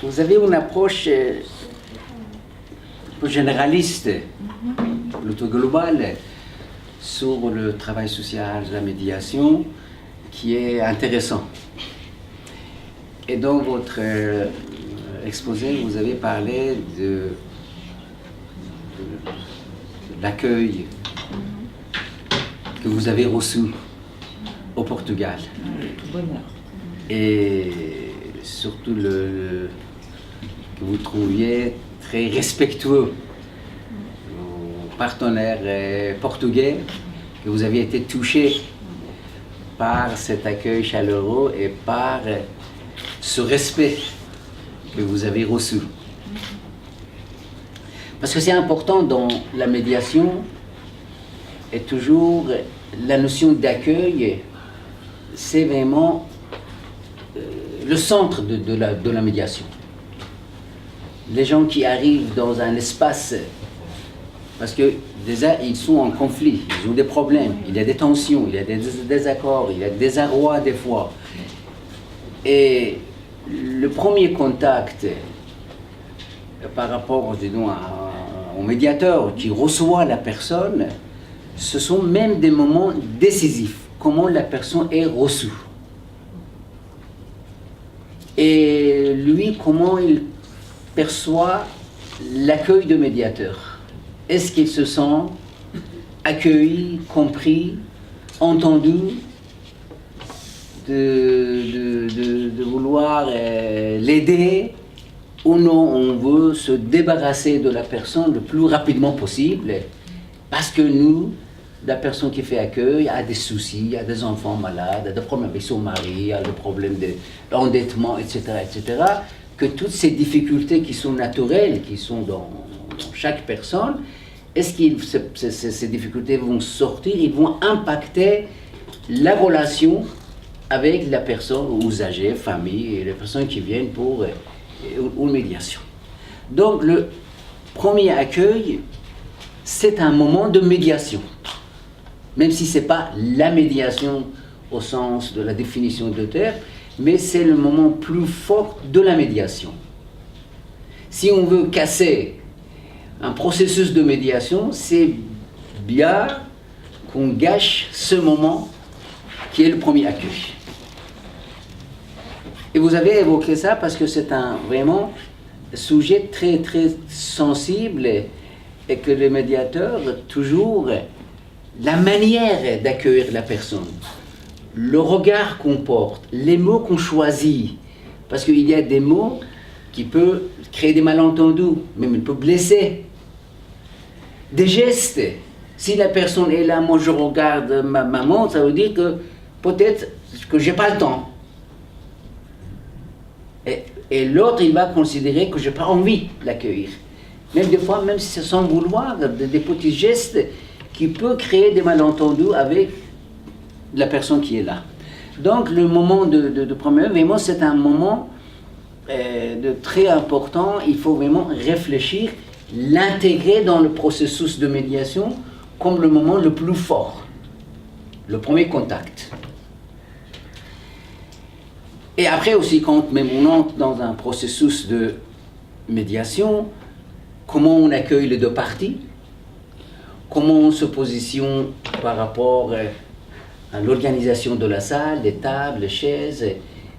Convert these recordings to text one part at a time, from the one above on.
vous avez une approche généraliste, plutôt globale, sur le travail social, la médiation, qui est intéressant. Et dans votre exposé, vous avez parlé de l'accueil que vous avez reçu au Portugal. Et surtout que vous trouviez très respectueux aux partenaires portugais, que vous aviez été touché par cet accueil chaleureux et par ce respect que vous avez reçu. Parce que c'est important dans la médiation, et toujours la notion d'accueil, c'est vraiment le centre de la médiation. Les gens qui arrivent dans un espace, parce que déjà ils sont en conflit, ils ont des problèmes, il y a des tensions, il y a des désaccords, il y a des désarrois des fois. Et le premier contact par rapport, disons, au médiateur qui reçoit la personne, ce sont même des moments décisifs, comment la personne est reçue. Et lui, comment il perçoit l'accueil de médiateur. Est-ce qu'il se sent accueilli, compris, entendu, de vouloir l'aider, ou non, on veut se débarrasser de la personne le plus rapidement possible, parce que nous, la personne qui fait accueil a des soucis, a des enfants malades, a des problèmes avec son mari, a des problèmes d'endettement, etc., etc., que toutes ces difficultés qui sont naturelles, qui sont dans chaque personne, est-ce que ces difficultés vont sortir, ils vont impacter la relation avec la personne usagée, famille, et les personnes qui viennent pour une médiation. Donc le premier accueil, c'est un moment de médiation. Même si ce n'est pas la médiation au sens de la définition de terme, mais c'est le moment plus fort de la médiation. Si on veut casser un processus de médiation, c'est bien qu'on gâche ce moment qui est le premier accueil. Et vous avez évoqué ça parce que c'est un vraiment sujet très très sensible et que le médiateur, toujours, la manière d'accueillir la personne, le regard qu'on porte, les mots qu'on choisit, parce qu'il y a des mots qui peuvent créer des malentendus, même ils peuvent blesser. Des gestes, si la personne est là, moi je regarde ma maman, ça veut dire que peut-être que j'ai pas le temps. Et l'autre, il va considérer que je n'ai pas envie de l'accueillir. Même des fois, même si c'est sans vouloir, des petits gestes qui peuvent créer des malentendus avec la personne qui est là. Donc le moment de premier, vraiment c'est un moment de très important, il faut vraiment réfléchir, l'intégrer dans le processus de médiation comme le moment le plus fort, le premier contact. Et après aussi, quand même on entre dans un processus de médiation, comment on accueille les deux parties, comment on se positionne par rapport à l'organisation de la salle, les tables, les chaises,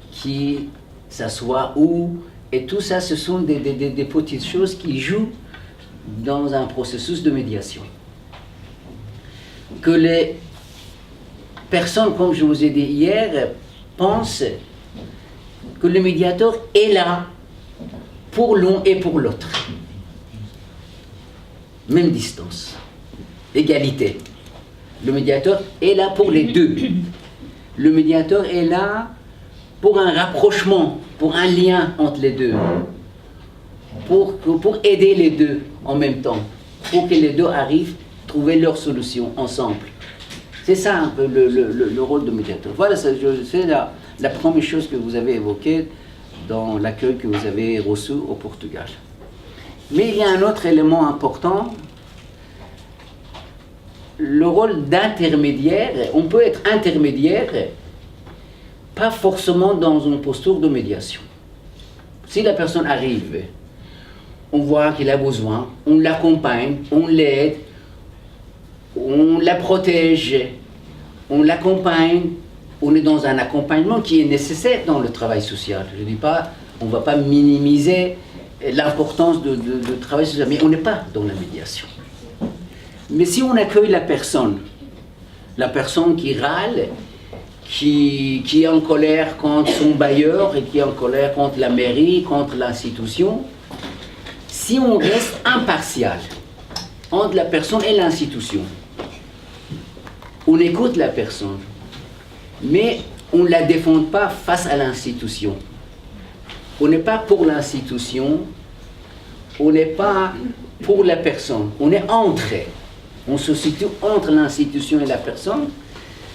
qui s'assoit où, et tout ça, ce sont des petites choses qui jouent dans un processus de médiation. Que les personnes, comme je vous ai dit hier, pensent que le médiateur est là pour l'un et pour l'autre. Même distance, égalité. Le médiateur est là pour les deux. Le médiateur est là pour un rapprochement, pour un lien entre les deux, pour aider les deux en même temps, pour que les deux arrivent à trouver leur solution ensemble. C'est ça un peu le rôle de médiateur. Voilà, c'est la première chose que vous avez évoquée dans l'accueil que vous avez reçu au Portugal. Mais il y a un autre élément important, le rôle d'intermédiaire. On peut être intermédiaire, pas forcément dans une posture de médiation. Si la personne arrive, on voit qu'il a besoin, on l'accompagne, on l'aide, on la protège, on l'accompagne, on est dans un accompagnement qui est nécessaire dans le travail social. Je ne dis pas, on ne va pas minimiser l'importance de travail social, mais on n'est pas dans la médiation. Mais si on accueille la personne qui râle, qui est en colère contre son bailleur et qui est en colère contre la mairie, contre l'institution, si on reste impartial entre la personne et l'institution, on écoute la personne, mais on ne la défend pas face à l'institution. On n'est pas pour l'institution, on n'est pas pour la personne, on est entre. On se situe entre l'institution et la personne.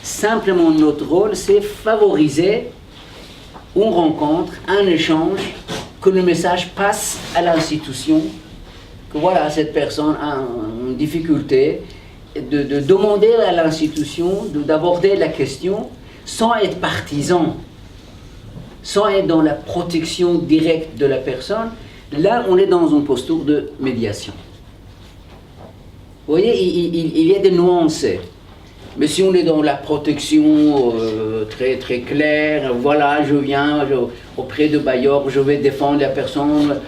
Simplement, notre rôle, c'est favoriser une rencontre, un échange, que le message passe à l'institution, que voilà, cette personne a une difficulté, de demander à l'institution d'aborder la question sans être partisan, sans être dans la protection directe de la personne. Là, on est dans une posture de médiation. Vous voyez, il y a des nuances. Mais si on est dans la protection très, très claire, voilà, je viens auprès de Bayor, je vais défendre la personne,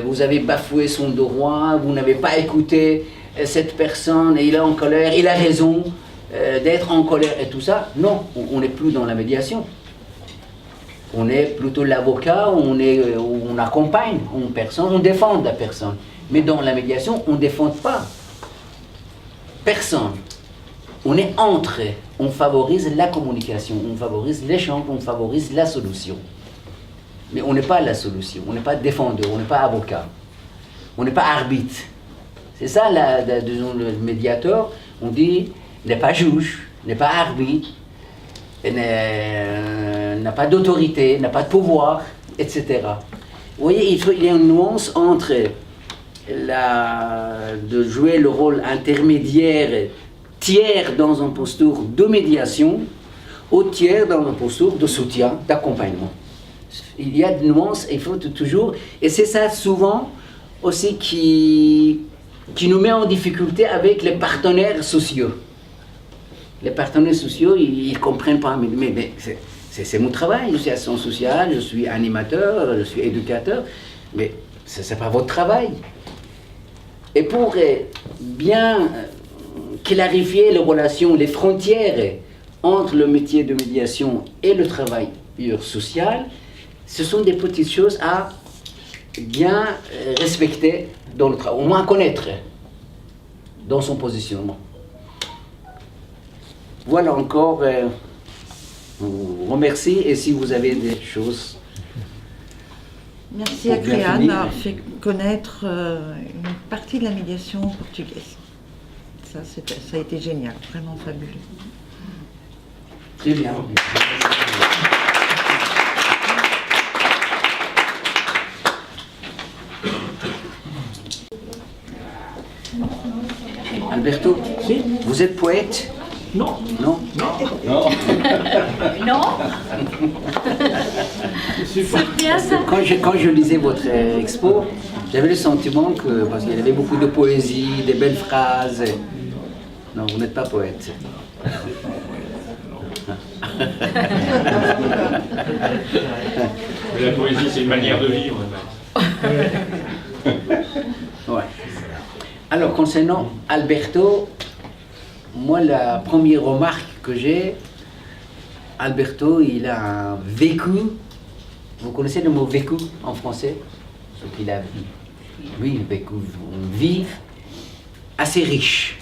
vous avez bafoué son droit, vous n'avez pas écouté cette personne, et il est en colère, il a raison d'être en colère et tout ça. Non, on n'est plus dans la médiation. On est plutôt l'avocat, on accompagne une personne, on défend la personne. Mais dans la médiation, on ne défend pas personne. On est entre, on favorise la communication, on favorise l'échange, on favorise la solution. Mais on n'est pas la solution, on n'est pas défendeur, on n'est pas avocat, on n'est pas arbitre. C'est ça, disons, le médiateur, on dit, n'est pas juge, n'est pas arbitre, n'a pas d'autorité, n'a pas de pouvoir, etc. Vous voyez, il y a une nuance entre de jouer le rôle intermédiaire, tiers dans une posture de médiation, ou tiers dans une posture de soutien, d'accompagnement. Il y a des nuances, il faut toujours, et c'est ça souvent aussi qui nous met en difficulté avec les partenaires sociaux. Les partenaires sociaux, ils ne comprennent pas, mais c'est mon travail, je suis assistant social, je suis animateur, je suis éducateur, mais ce n'est pas votre travail. Et pour bien clarifier les relations, les frontières entre le métier de médiation et le travail social, ce sont des petites choses à bien respecter dans le travail, au moins connaître dans son positionnement. Voilà encore, je vous remercie, et si vous avez des choses... Merci à Créane d'avoir fait connaître une partie de la médiation portugaise. Ça a été génial, vraiment fabuleux. Très bien. Alberto, oui. Vous êtes poète? Non. Non. Non. Non. C'est bien ça. Quand je lisais votre expo, j'avais le sentiment que, parce qu'il y avait beaucoup de poésie, des belles phrases. Non, vous n'êtes pas poète. La poésie, c'est une manière de vivre. Ouais. Alors, concernant Alberto, moi, la première remarque que j'ai, Alberto, il a un vécu. Vous connaissez le mot vécu en français? Ce qu'il a vu. Oui, vécu, une vie assez riche.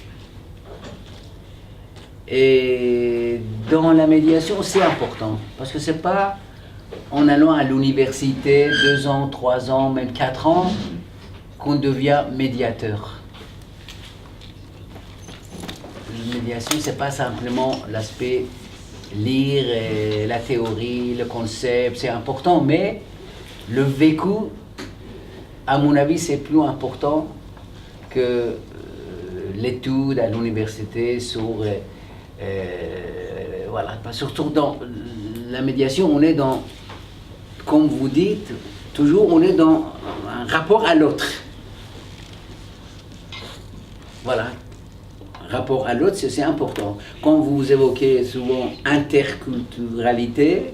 Et dans la médiation, c'est important. Parce que c'est pas en allant à l'université 2 ans, 3 ans, même 4 ans, qu'on devient médiateur. La médiation, c'est pas simplement l'aspect lire la théorie, le concept, c'est important, mais le vécu, à mon avis, c'est plus important que l'étude à l'université sur... voilà, surtout dans la médiation, on est dans, comme vous dites, toujours on est dans un rapport à l'autre. Voilà. Rapport à l'autre, c'est important. Quand vous évoquez souvent interculturalité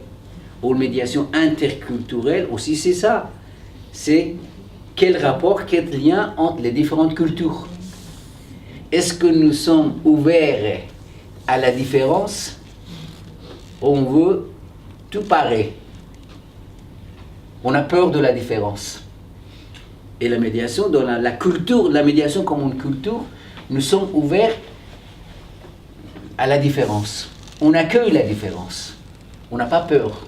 ou médiation interculturelle, aussi c'est ça. C'est quel rapport, quel lien entre les différentes cultures. Est-ce que nous sommes ouverts à la différence ou on veut tout pareil? On a peur de la différence. Et la médiation, dans la culture, la médiation comme une culture, nous sommes ouverts à la différence. On accueille la différence. On n'a pas peur.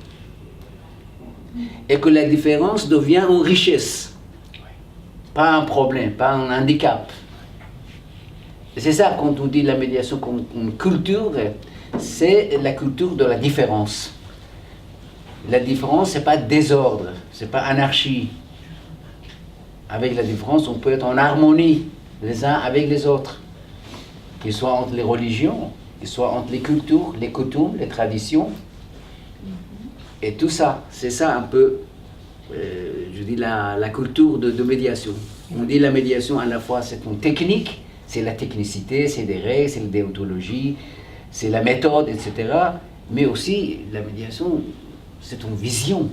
Et que la différence devient une richesse. Pas un problème, pas un handicap. Et c'est ça, quand on dit la médiation comme une culture, c'est la culture de la différence. La différence, ce n'est pas désordre, ce n'est pas anarchie. Avec la différence, on peut être en harmonie les uns avec les autres. Qu'ils soient entre les religions, qu'ils soient entre les cultures, les coutumes, les traditions. Et tout ça, c'est ça un peu, je dis, la culture de médiation. On dit la médiation à la fois, c'est une technique, c'est la technicité, c'est des règles, c'est la déontologie, c'est la méthode, etc. Mais aussi, la médiation, c'est une vision.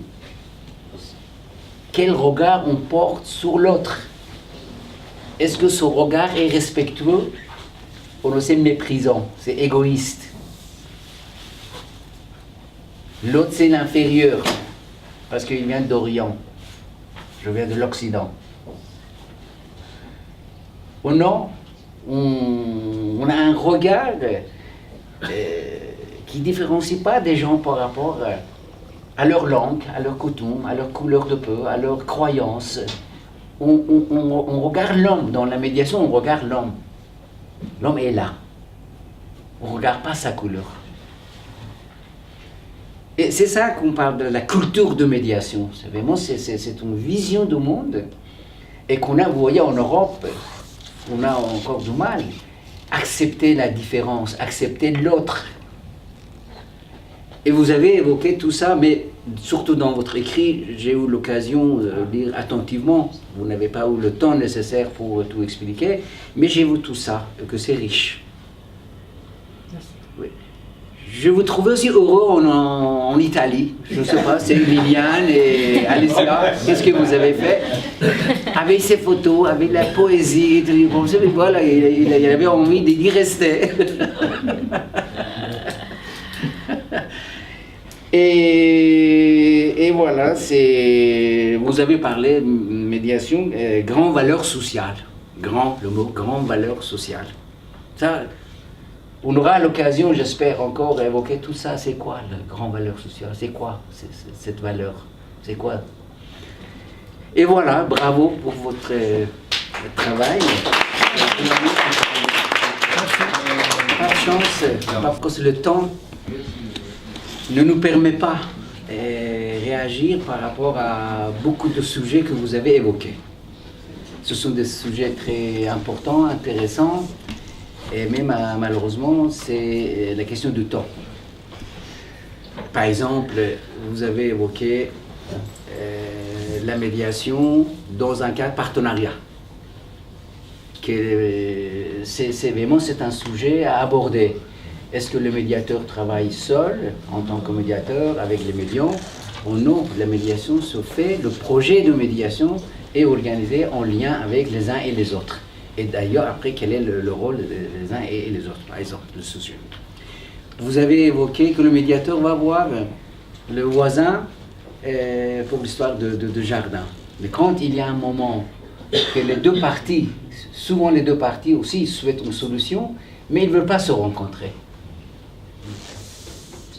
Quel regard on porte sur l'autre? Est-ce que ce regard est respectueux ou c'est méprisant, c'est égoïste? L'autre, c'est l'inférieur, parce qu'il vient d'Orient. Je viens de l'Occident. Ou non, on a un regard qui ne différencie pas des gens par rapport à leur langue, à leur coutume, à leur couleur de peau, à leurs croyances. On regarde l'homme. Dans la médiation, on regarde l'homme. L'homme est là. On ne regarde pas sa couleur. Et c'est ça qu'on parle de la culture de médiation. C'est vraiment une vision du monde. Et qu'on a, vous voyez, en Europe, on a encore du mal. Accepter la différence, accepter l'autre. Et vous avez évoqué tout ça, mais surtout dans votre écrit, j'ai eu l'occasion de lire attentivement. Vous n'avez pas eu le temps nécessaire pour tout expliquer, mais j'ai vu tout ça, que c'est riche. Oui. Je vous trouve aussi heureux en Italie. Je ne sais pas, c'est Liliane et Alicia. Qu'est-ce que vous avez fait? Avec ces photos, avec la poésie, et tout. Bon, voilà, il avait envie d'y rester. Et voilà, vous avez parlé de médiation, grande valeur sociale. Le mot grande valeur sociale. Ça, on aura l'occasion, j'espère, encore d'évoquer tout ça. C'est quoi la grande valeur sociale? C'est quoi cette valeur? C'est quoi? Et voilà, bravo pour votre travail. Par chance, parce que le temps ne nous permet pas de réagir par rapport à beaucoup de sujets que vous avez évoqués. Ce sont des sujets très importants, intéressants, et même malheureusement, c'est la question du temps. Par exemple, vous avez évoqué la médiation dans un cas de partenariat. C'est un sujet à aborder. Est-ce que le médiateur travaille seul, en tant que médiateur, avec les médiums, ou non? La médiation se fait, le projet de médiation est organisé en lien avec les uns et les autres. Et d'ailleurs, après, quel est le rôle des uns et les autres, par exemple, le sujet. Vous avez évoqué que le médiateur va voir le voisin pour l'histoire de jardin. Mais quand il y a un moment que les deux parties, souvent les deux parties aussi souhaitent une solution, mais ils ne veulent pas se rencontrer.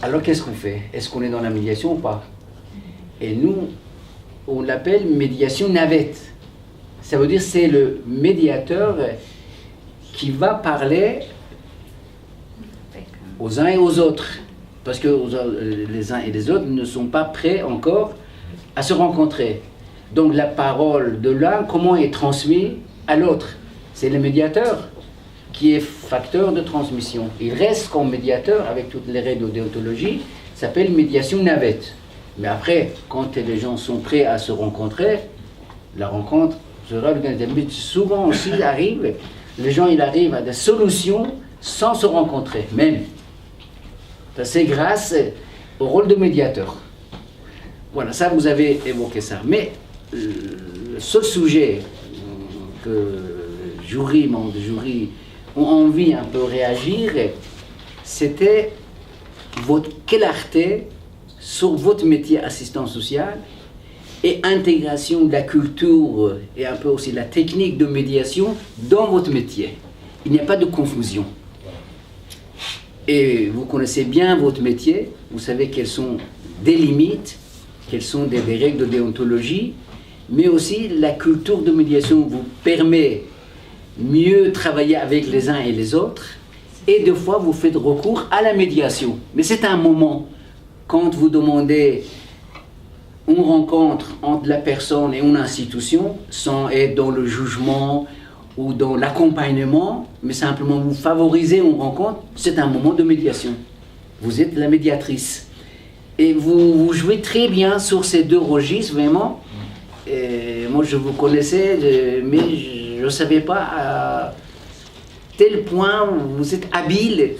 Alors qu'est-ce qu'on fait? Est-ce qu'on est dans la médiation ou pas? Et nous, on l'appelle médiation navette. Ça veut dire que c'est le médiateur qui va parler aux uns et aux autres. Parce que les uns et les autres ne sont pas prêts encore à se rencontrer. Donc la parole de l'un, comment est transmise à l'autre? C'est le médiateur qui est facteur de transmission. Il reste comme médiateur avec toutes les règles de déontologie, s'appelle médiation navette. Mais après, quand les gens sont prêts à se rencontrer, la rencontre sera organisée. Mais souvent aussi, les gens ils arrivent à des solutions sans se rencontrer, même. Ça, c'est grâce au rôle de médiateur. Voilà, ça, vous avez évoqué ça. Mais le seul sujet que membres du jury ont envie un peu réagir, c'était votre clarté sur votre métier assistant social et intégration de la culture et un peu aussi la technique de médiation dans votre métier. Il n'y a pas de confusion. Et vous connaissez bien votre métier, vous savez quelles sont des limites, quelles sont des règles de déontologie, mais aussi la culture de médiation vous permet mieux travailler avec les uns et les autres, et des fois vous faites recours à la médiation. Mais c'est un moment, quand vous demandez une rencontre entre la personne et une institution, sans être dans le jugement ou dans l'accompagnement, mais simplement vous favorisez une rencontre, c'est un moment de médiation. Vous êtes la médiatrice. Et vous jouez très bien sur ces deux registres, vraiment. Et moi, je vous connaissais, mais je ne savais pas à tel point vous êtes habile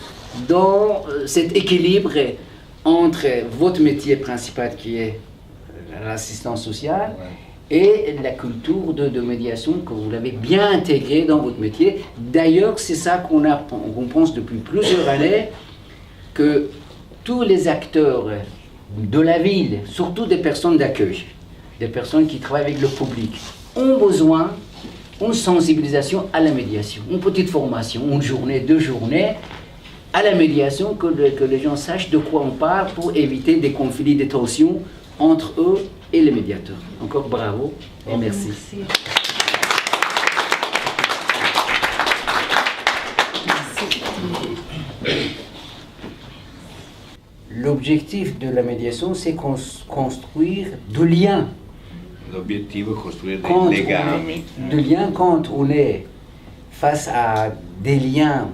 dans cet équilibre entre votre métier principal qui est l'assistance sociale et la culture de médiation que vous l'avez bien intégrée dans votre métier. D'ailleurs, c'est ça qu'on pense depuis plusieurs années, que tous les acteurs de la ville, surtout des personnes d'accueil, des personnes qui travaillent avec le public, ont besoin d'une sensibilisation à la médiation, une petite formation, une journée, 2 journées, à la médiation, que les gens sachent de quoi on parle pour éviter des conflits, des tensions entre eux et les médiateurs. Encore bravo et merci. L'objectif de la médiation, c'est construire du lien. L'obiettivo è costruire Quand dei legami. de liens quand on est face à des liens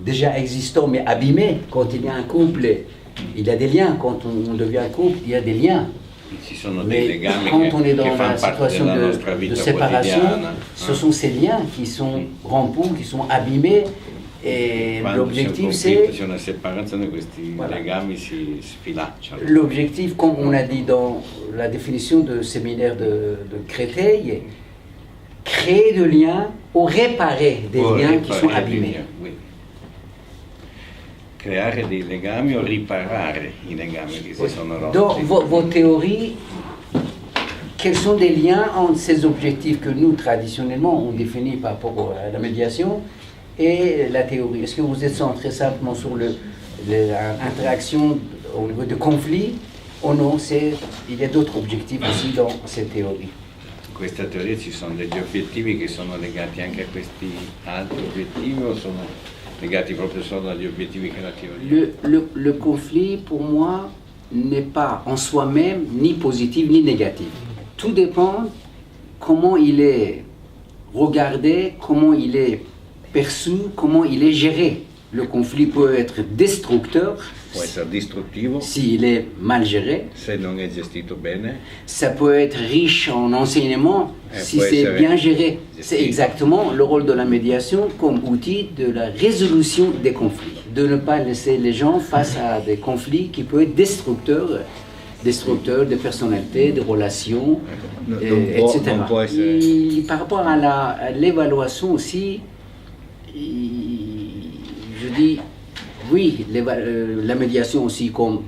déjà existants mais abîmés. Quand il y a un couple, il y a des liens. Quand on devient un couple, il y a des liens. Ci sono dei Mais legami quand on est dans che la fanno parte situation della nostra de vita séparation, quotidiana. ce sont ces liens qui sont rompus, qui sont abîmés. Et Quando c'è un l'objectif, conflitto, c'est... c'è una separazione, questi Voilà. legami si sfilacciano. L'objectif, comme on a dit dans la définition de séminaire de Créteil, créer de liens ou réparer des O liens qui sont riparare dei abîmés. legami, oui. Creare dei legami o riparare i legami che si sono rotti. Dans vos théories, quels sont des liens entre ces objectifs que nous, traditionnellement, on définit par rapport à la médiation et la théorie? Est-ce que vous êtes centré simplement sur l'interaction au niveau de conflits ou non, il y a d'autres objectifs aussi dans cette théorie? In questa teoria ci sono degli obiettivi che sono legati anche a questi altri obiettivi o sono legati proprio solo agli obiettivi che la teoria? Le conflit, pour moi, n'est pas en soi-même ni positif ni négatif. Tout dépend comment il est regardé, comment il est perçu, comment il est géré. Le conflit peut être destructeur Può essere distruttivo s'il est mal géré. se non è gestito bene. Ça peut être riche en enseignement si peut c'est être bien géré. gestito. C'est exactement le rôle de la médiation comme outil de la résolution des conflits. De ne pas laisser les gens face à des conflits qui peuvent être destructeurs des personnalités, des relations, etc. Non può essere... Par rapport à l'évaluation aussi, je dis oui, la médiation aussi comme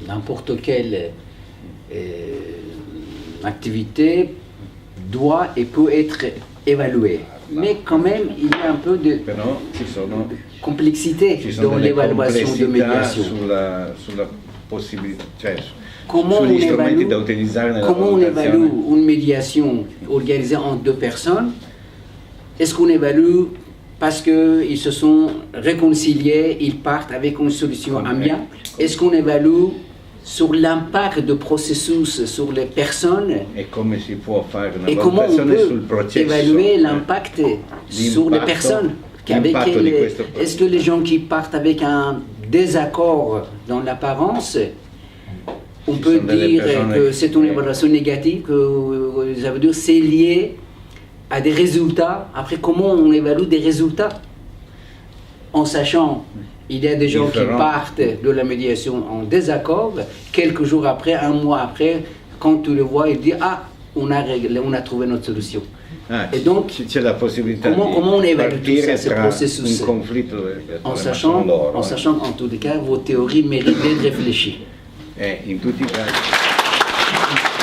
n'importe quelle activité doit et peut être évaluée. Mais quand même, il y a un peu de Però ci sono complexité sono dans delle l'évaluation de complessità médiation. sulla possibilità, cioè Comment sugli on strumenti évalue, da utilizzare nella comment on évalue valutazione. une médiation organisée entre 2 personnes? Est-ce qu'on évalue parce qu'ils se sont réconciliés, ils partent avec une solution amiable? Est-ce qu'on évalue sur l'impact du processus sur les personnes? E come si può fare una Et comment on valutazione sul peut processo? évaluer l'impact sur les L'impatto- personnes? l'impatto di questo Est-ce que les gens qui partent avec un désaccord dans l'apparence, on Ci peut sono delle dire persone que c'est une che- évaluation négative, que ça veut dire c'est lié à des résultats. Après, comment on évalue des résultats? En sachant, il y a des gens qui Différents. partent de la médiation en désaccord, quelques jours après, un mois après, quand tu le vois, il dit ah, on a réglé, on a trouvé notre solution. Ah, Et donc, c'è la possibilità comment on di évalue tout ça, partire ce tra processus? un conflitto En ma sachant, sono loro, en sachant qu'en tous les cas, vos théories méritent d'être réfléchies. in tutti i casi.